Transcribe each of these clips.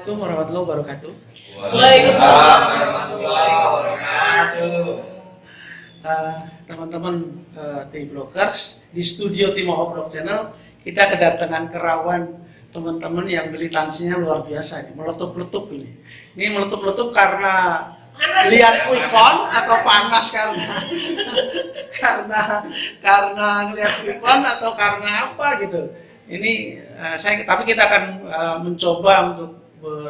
Assalamualaikum warahmatullahi wabarakatuh. Waalaikumsalam warahmatullahi wabarakatuh. Teman-teman T-Blockers di studio Timoho Blog Channel, kita kedatangan kerawan teman-teman yang militansinya luar biasa ini, meletup-letup ini. Ini meletup-letup karena lihat quickcon atau panas karena lihat quickcon atau karena apa gitu. Ini tapi kita akan mencoba untuk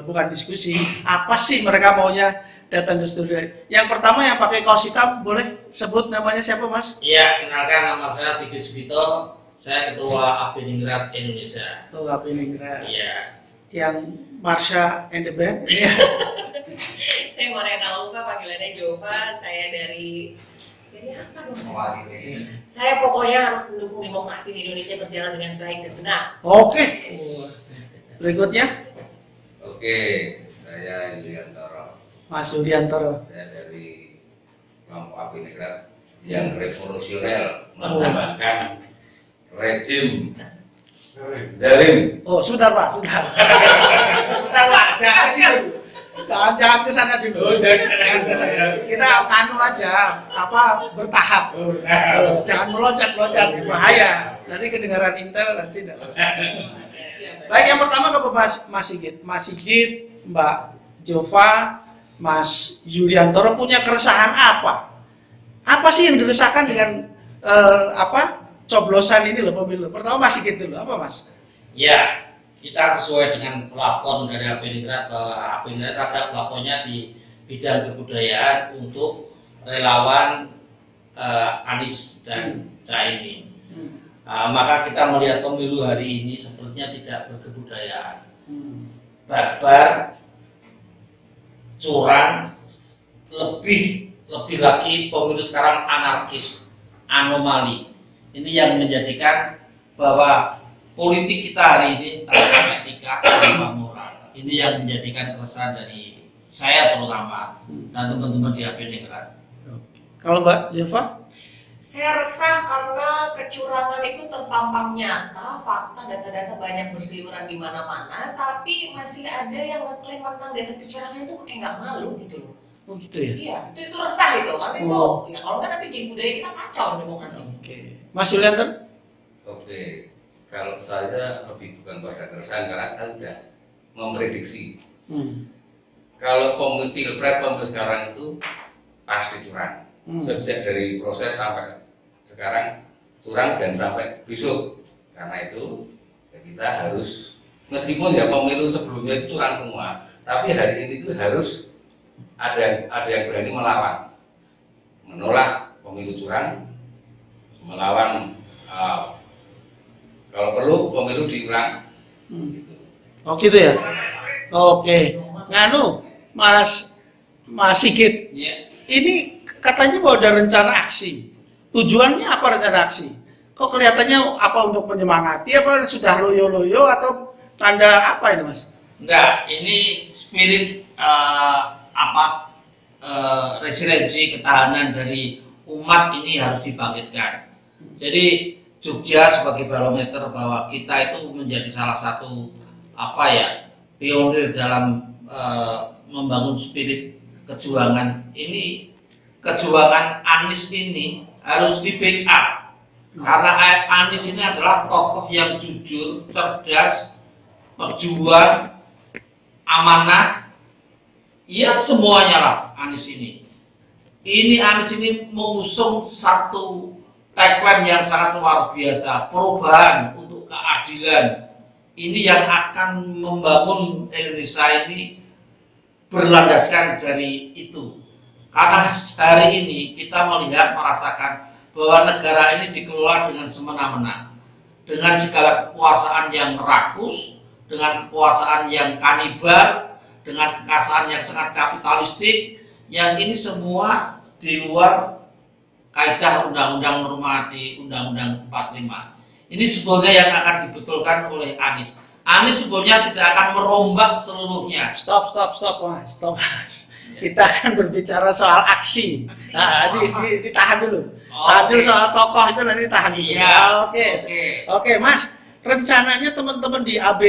bukan diskusi, apa sih mereka maunya datang ke studio. Yang pertama yang pakai kaos hitam, boleh sebut namanya siapa, Mas? Iya, kenalkan nama saya Sigit Subito, saya Ketua Apiningrat Indonesia. Ketua Apiningrat. Iya. Yang Marsha and the Band. Iya. Saya Morena Luka, panggilannya Jova. Saya dari apa dong? Saya pokoknya harus mendukung demokrasi di Indonesia berjalan dengan baik dan benar. Oke. Berikutnya Oke, saya Yuliantoro. Mas Yuliantoro. Saya dari kelompok Apiningrat yang revolusioner mempertahankan rejim zalim. Oh, sebentar Pak, sebentar. Sebentar Pak, jangan ke situ. Jangan ke sana dulu. Jangan ke sana. Kita anu aja, bertahap. Jangan meloncat-loncat, bahaya. Nanti kedengaran intel nanti tidak. Baik, yang pertama ke Mas Sigit. Mas Sigit, Mbak Jova, Mas Yuliantoro punya keresahan apa? Apa sih yang diresahkan dengan coblosan ini loh, pemilu? Pertama Mas Sigit dulu, apa Mas? Ya, kita sesuai dengan plafon dari Apiningrat bahwa Apiningrat ada plafonnya di bidang kebudayaan untuk relawan Anies dan Caimin. Maka kita melihat pemilu hari ini sepertinya tidak berkebudayaan, barbar, curang, lebih lagi pemilu sekarang anarkis, anomali. Ini yang menjadikan bahwa politik kita hari ini tanpa etika, tanpa moral. Ini yang menjadikan keresahan dari saya terutama dan teman-teman di Apiningrat. Kalau Mbak Jova? Saya resah karena kecurangan itu terpampang nyata, fakta, data-data banyak berseliweran di mana-mana, tapi masih ada yang ngeklaim menang di atas kecurangan itu kayak nggak malu gitu loh. Oh gitu ya? Iya, itu resah itu, karena itu, ya kalau kan nanti jadi budaya kita kacau demokrasi. Oke. Mas Yuliantoro? Oke, kalau saya lebih bukan pada keresahan karena saya sudah memprediksi. Kalau pilpres pemilu sekarang itu pasti curang. Sejak dari proses sampai sekarang curang dan sampai besok. Karena itu ya kita harus, meskipun ya pemilu sebelumnya itu curang semua, tapi hari ini itu harus ada yang berani melawan, menolak pemilu curang, melawan kalau perlu pemilu diulang. Gitu. Oh gitu ya? Oke. Nganu, Mas Sigit. Ya. Ini katanya mau ada rencana aksi. Tujuannya apa rencana aksi? Kok kelihatannya apa untuk menyemangati? Apa sudah loyo-loyo atau tanda apa ini, Mas? Enggak, ini spirit resiliensi ketahanan dari umat ini harus dibangkitkan. Jadi Jogja sebagai barometer bahwa kita itu menjadi salah satu pionir dalam membangun spirit kejuangan ini. Kejuangan Anies ini harus di backup karena Anies ini adalah tokoh yang jujur, cerdas, berjuang, amanah, ya semuanya lah Anies ini. Anies ini mengusung satu tagline yang sangat luar biasa, perubahan untuk keadilan. Ini yang akan membangun Indonesia ini berlandaskan dari itu. Karena hari ini kita merasakan bahwa negara ini dikelola dengan semena-mena, dengan segala kekuasaan yang rakus, dengan kekuasaan yang kanibal, dengan kekuasaan yang sangat kapitalistik, yang ini semua di luar kaidah undang-undang normatif Undang-Undang 45. Ini sebetulnya yang akan dibetulkan oleh Anies. Anies sebetulnya tidak akan merombak seluruhnya. Stop, Mas. Kita akan berbicara soal aksi. Nah, ditahan dulu. Tahan dulu soal tokoh itu nanti tahan dulu. Iya. Oke, Mas. Rencananya teman-teman di AB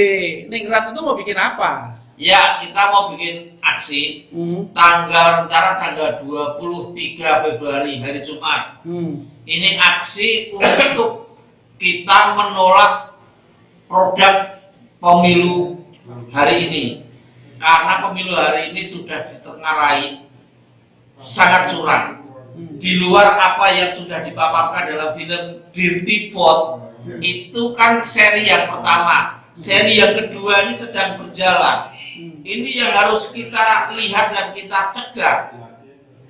Ningrat itu mau bikin apa? Ya, kita mau bikin aksi rencana tanggal 23 Februari hari Jumat. Ini aksi untuk kita menolak produk pemilu hari ini. Karena pemilu hari ini sudah ditengarai sangat curang. Di luar apa yang sudah dipaparkan dalam film Dirty Vote, itu kan seri yang pertama. Seri yang kedua ini sedang berjalan. Ini yang harus kita lihat dan kita cegah.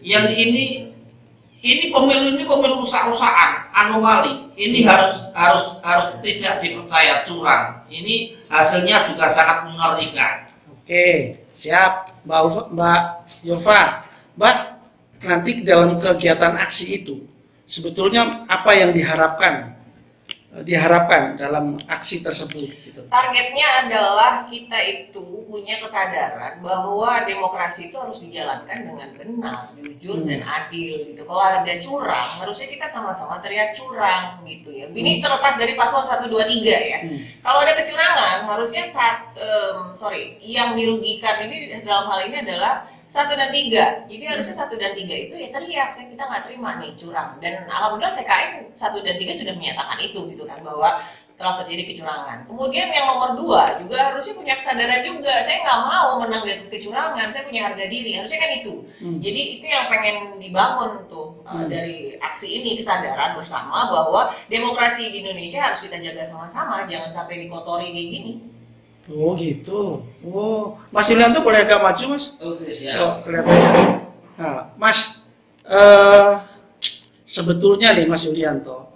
Yang ini pemilu rusak-rusakan, anomali. Ini harus tidak dipercaya, curang. Ini hasilnya juga sangat mengerikan. Oke, siap, Mbak Yova. Mbak, nanti dalam kegiatan aksi itu sebetulnya apa yang diharapkan dalam aksi tersebut gitu. Targetnya adalah kita itu punya kesadaran bahwa demokrasi itu harus dijalankan dengan benar, jujur dan adil gitu. Kalau ada curang, harusnya kita sama-sama teriak curang gitu ya. Ini terlepas dari paslon 1, 2, 3 ya. Kalau ada kecurangan, harusnya yang dirugikan ini dalam hal ini adalah 1 dan 3. Jadi harusnya 1 dan 3 itu ya teriak, kita nggak terima nih curang. Dan alhamdulillah TKN 1 dan 3 sudah menyatakan itu gitu kan, bahwa telah terjadi kecurangan. Kemudian yang nomor 2 juga harusnya punya kesadaran juga. Saya nggak mau menang di atas kecurangan, saya punya harga diri. Harusnya kan itu. Jadi itu yang pengen dibangun tuh dari aksi ini, kesadaran bersama bahwa demokrasi di Indonesia harus kita jaga sama-sama, jangan sampai dikotori kayak gini. Oh gitu. Oh, Mas Yulianto boleh agak maju, Mas? Oke, siap. Oh, kelihatannya. Nah, Mas, sebetulnya nih Mas Yulianto,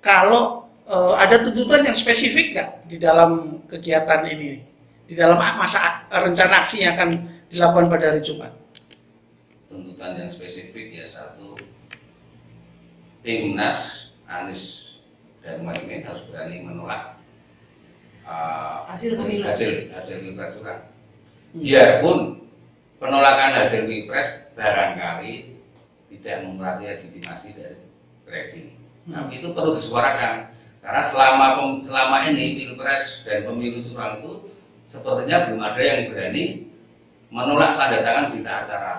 kalau ada tuntutan yang spesifik nggak di dalam kegiatan ini, di dalam masa rencana aksi yang akan dilakukan pada hari Jumat? Tuntutan yang spesifik ya, satu, Timnas Anies dan Muhaimin harus berani menolak Hasil pemilu. hasil pilpres curang. Biarpun penolakan hasil pilpres barangkali tidak mengurangi legitimasi dari Resi. Tapi itu perlu disuarakan karena selama ini pilpres dan pemilu curang itu sepertinya belum ada yang berani menolak tanda tangan berita acara.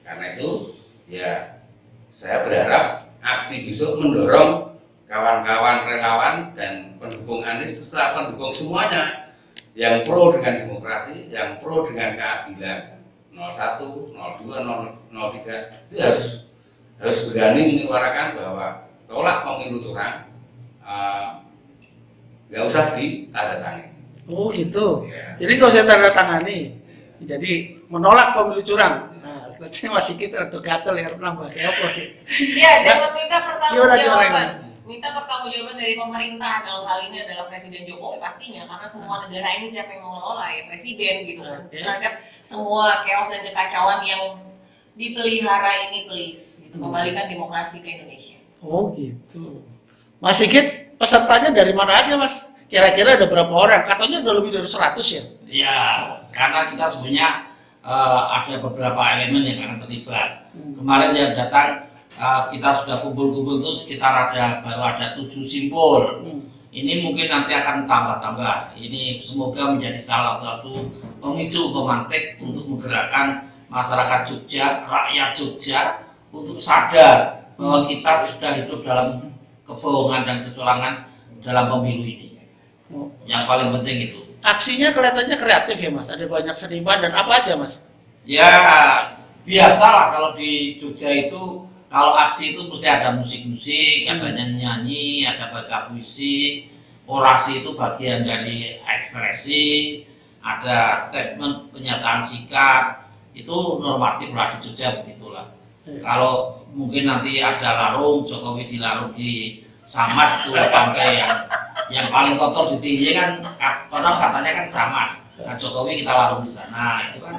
Karena itu ya saya berharap aksi besok mendorong kawan-kawan relawan dan pendukung Anies serta pendukung semuanya yang pro dengan demokrasi, yang pro dengan keadilan 01, 02, 03 itu harus berani menyuarakan bahwa tolak pemilu curang, nggak usah ditandatangani. Oh gitu. Ya. Jadi kalau saya tanda tangani, jadi menolak pemilu curang. Nah, berarti masih kita atau gatel ya nambah kayak apa? Iya, dan meminta pertanggungjawaban. Gimana? Minta pertanggungjawaban dari pemerintah, dalam hal ini adalah Presiden Jokowi pastinya, karena semua negara ini siapa yang mengelola ya Presiden gitu kan, terhadap semua chaos dan kekacauan yang dipelihara ini, please gitu, kembalikan demokrasi ke Indonesia. Oh gitu. Mas Sigit, pesertanya dari mana aja Mas? Kira-kira ada berapa orang? Katanya udah lebih dari 100 ya? Ya, karena kita sebenarnya ada beberapa elemen yang akan terlibat. Kemarin yang datang kita sudah kumpul-kumpul itu sekitar baru ada 7 simpul. Ini mungkin nanti akan tambah-tambah. Ini semoga menjadi salah satu pemicu pemantik untuk menggerakkan masyarakat Jogja, rakyat Jogja untuk sadar bahwa kita sudah hidup dalam kebohongan dan kecurangan dalam pemilu ini. Yang paling penting itu. Aksinya kelihatannya kreatif ya Mas, ada banyak seniman dan apa aja Mas? Ya biasalah kalau di Jogja itu, kalau aksi itu mesti ada musik-musik, ada nyanyi-nyanyi, ada baca puisi, orasi itu bagian dari ekspresi, ada statement penyataan sikap, itu normatif lah di Jogja begitulah. Kalau mungkin nanti ada larung, Jokowi dilarung di Samas itu pantai yang paling kotor di tinggi kan, konon katanya kan Samas. Nah Jokowi kita larung di sana, itu kan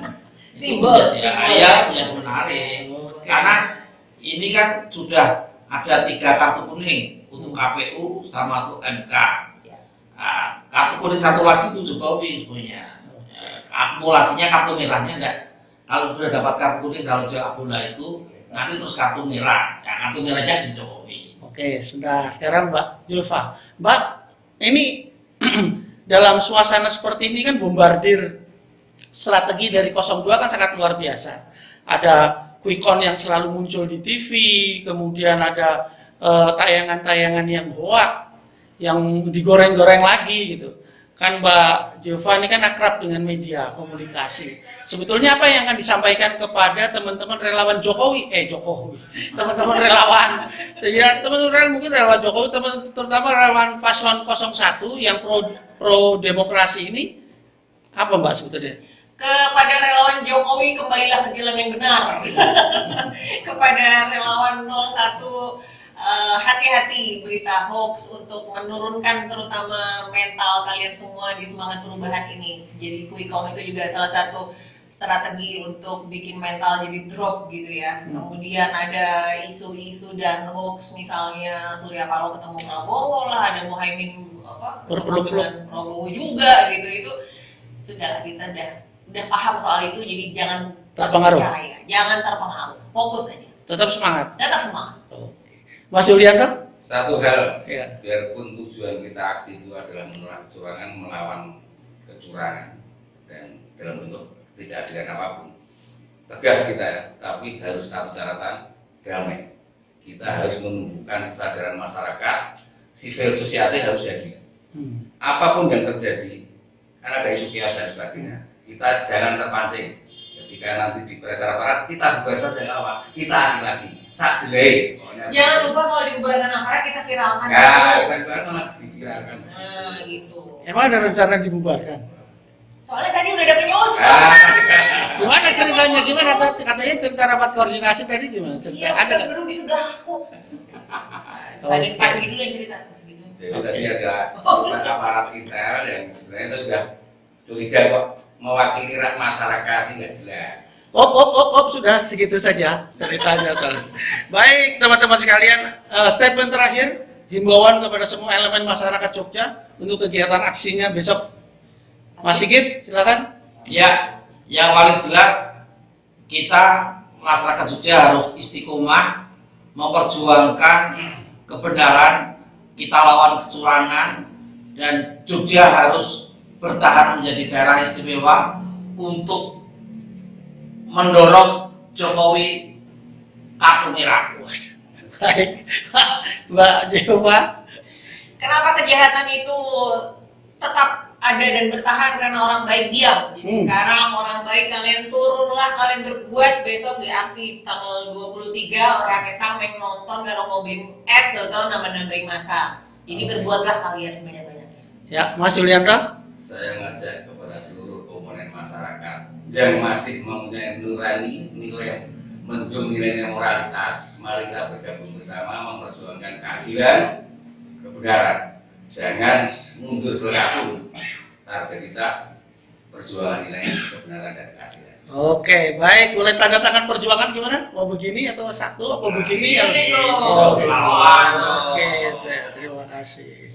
Simbol. Ya menarik. Karena ini kan sudah ada 3 kartu kuning untuk KPU sama untuk MK. Nah, kartu kuning satu lagi itu Jokowi punya. Akumulasinya kartu merahnya enggak. Kalau sudah dapat kartu kuning kalau Jawa bola itu nanti terus kartu merah. Ya, kartu merahnya di Jokowi. Oke, sudah. Sekarang Mbak Julfa. Mbak, ini dalam suasana seperti ini kan bombardir strategi dari 02 kan sangat luar biasa. Ada quick count yang selalu muncul di TV, kemudian ada tayangan-tayangan yang hoak, yang digoreng-goreng lagi gitu. Kan Mbak Jova ini kan akrab dengan media komunikasi. Sebetulnya apa yang akan disampaikan kepada teman-teman relawan Jokowi? Teman-teman relawan. Ya, teman-teman mungkin relawan Jokowi, terutama relawan paslon 01 yang pro demokrasi ini, apa Mbak sebetulnya? Kepada relawan Jokowi, kembalilah ke jalan yang benar. Kepada relawan 01, hati-hati berita hoax untuk menurunkan terutama mental kalian semua di semangat perubahan ini. Jadi quick count itu juga salah satu strategi untuk bikin mental jadi drop gitu ya. Kemudian ada isu-isu dan hoax, misalnya Surya Paloh ketemu Prabowo lah, ada Muhaimin ketemu dengan Prabowo juga gitu. Itu sudah kita udah paham soal itu, jadi jangan terpengaruh. Jangan terpengaruh, fokus aja. Tetap semangat. Oke. Mas Yulianto? Satu hal, ya. Biarpun tujuan kita aksi itu adalah menolak kecurangan, melawan kecurangan, dan dalam bentuk tidak adil apapun, tegas kita ya, tapi harus satu catatan, damai. Kita harus menumbuhkan kesadaran masyarakat, civil society harus jadi. Apapun yang terjadi, karena ada isu kios dan sebagainya, kita jangan terpancing. Ketika nanti di pressure aparat, kita bubar saja awal, kita hasil lagi, sak jelek. Jangan lupa kalau dibubarkan aparat kita viralkan. Ya, kita malah diviralkan. Gitu. Emang ada rencana dibubarkan? Soalnya tadi udah ada penyusup. Gimana ceritanya? Gimana? Katanya cerita rapat koordinasi tadi gimana? Cerita Iya, ada udah nggak? duduk di sebelahku. Tadi pas gitu yang cerita. Jadi tadi ada aparat intel yang sebenarnya saya sudah curiga kok mewakili masyarakat ini nggak jelas. Sudah segitu saja ceritanya soal itu. Baik teman-teman sekalian, statement terakhir, himbauan kepada semua elemen masyarakat Jogja untuk kegiatan aksinya besok. Mas Sigit, silakan. Ya, yang paling jelas kita masyarakat Jogja harus istiqomah memperjuangkan kebenaran, kita lawan kecurangan, dan Jogja harus bertahan menjadi daerah istimewa untuk mendorong Jokowi kartu merah. Baik, Mbak Jova. Kenapa kejahatan itu tetap ada dan bertahan? Karena orang baik diam. Jadi sekarang orang baik, kalian turunlah, kalian berbuat. Besok di aksi tanggal 23 orang kita nonton kalau mobil es atau nambah-nambahin masa. Jadi berbuatlah kalian sebanyak-banyaknya. Ya, Mas Yulianto. Saya ngajak kepada seluruh komponen masyarakat yang masih mempunyai nurani, nilai menjunjung nilai moralitas, mari kita bergabung bersama memperjuangkan keadilan, kebenaran. Jangan mundur selapun. Target kita perjuangan nilai kebenaran dan keadilan. Oke, baik. Boleh tanda tangan perjuangan gimana? Mau begini atau satu? Apa begini? Ini Oke, loh. terima kasih.